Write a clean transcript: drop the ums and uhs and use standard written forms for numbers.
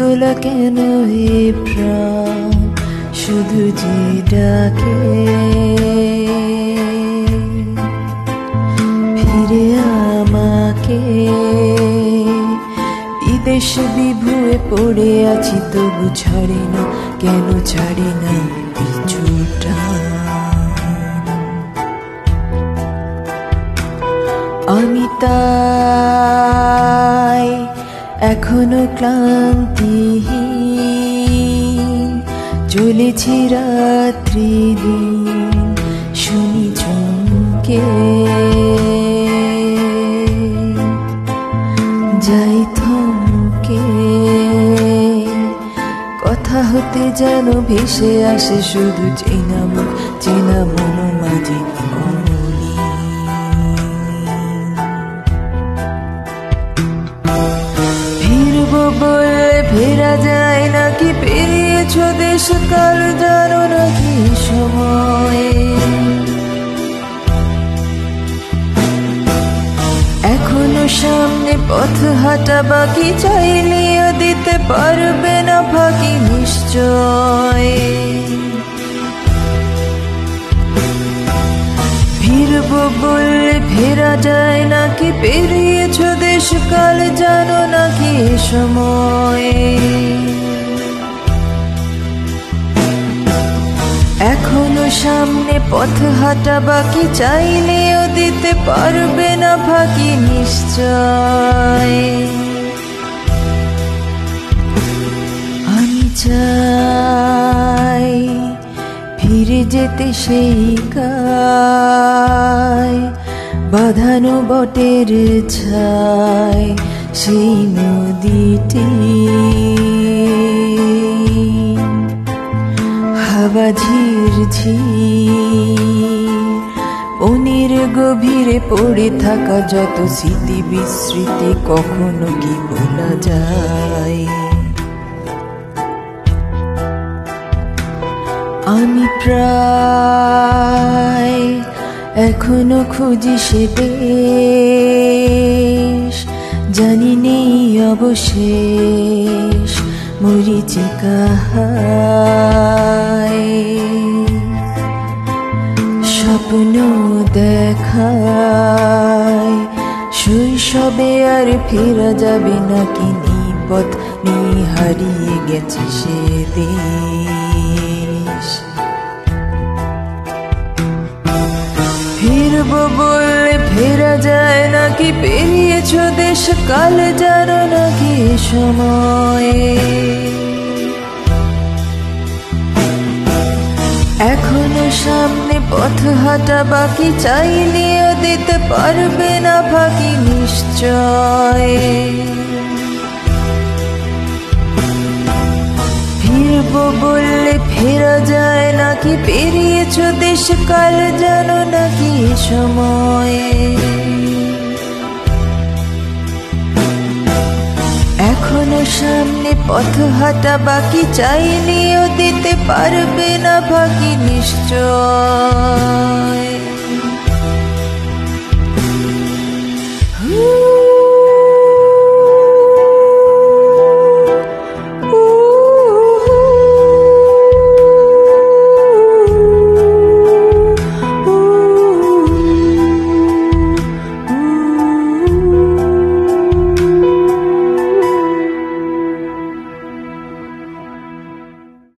উতলা কেন এ প্রাণ শুধু যে ডাকে ফিরে আমাকে বিদেশ বিভুয়ে পড়ে আছি তবু ছাড়ে না কেন ছাড়ে না পিছুটা আমি তাই এখনো ক্লান্তিহীন চলেছি রাত্রি দিন শুনি চমকে যাই থমকে কথা হতে যেন ভেসে আসে শুধু চেনা মুখ চেনা মন মাঝে বলে ফেরা যায় নাকি পেরিয়েছ দেশ কাল জানো নাকি সময় এখনো সামনে পথ হাঁটা বাকি চাইলেও দিতে পারবে না ফাঁকি নিশ্চয় ফিরবো বললে ফেরা যায় নাকি পেরিয়েছ দেশ কাল জানো নাকি সময় এখনো সামনে পথ হাঁটা বাকি চাইলেও দিতে পারবে না ফাঁকি নিশ্চয় আমি চাই ফিরে যেতে সেই কায় বাঁধানো বটের ছায় সেই নদীটি হাওয়া ঝির ঝির বনের গভীরে পড়ে থাকা যত স্মৃতি বিস্মৃতি কখনো কি ভোলা যায় আমি প্রায় এখনো খুঁজি সে দেশ জানি নেই অবশেষ মরীচিকায় স্বপ্ন দেখায় শৈশবে আর ফেরা যাবে নাকি নিপথ নিয়ে হারিয়ে গেছে সে দেশ ফিরবো বললে ফেরা যায় নাকি পেরিয়েছ দেশ কাল জানো নাকি সময় এখনো সামনে পথ হাঁটা বাকি চাইলেও দিতে পারবে না ফাঁকি নিশ্চয় ফিরবো বললে ফেরা যায় নাকি পেরিয়েছ দেশ কাল জানো নাকি সময় এখনো সামনে পথ হাঁটা বাকি চাইলেও দিতে পারবে না ফাঁকি নিশ্চয়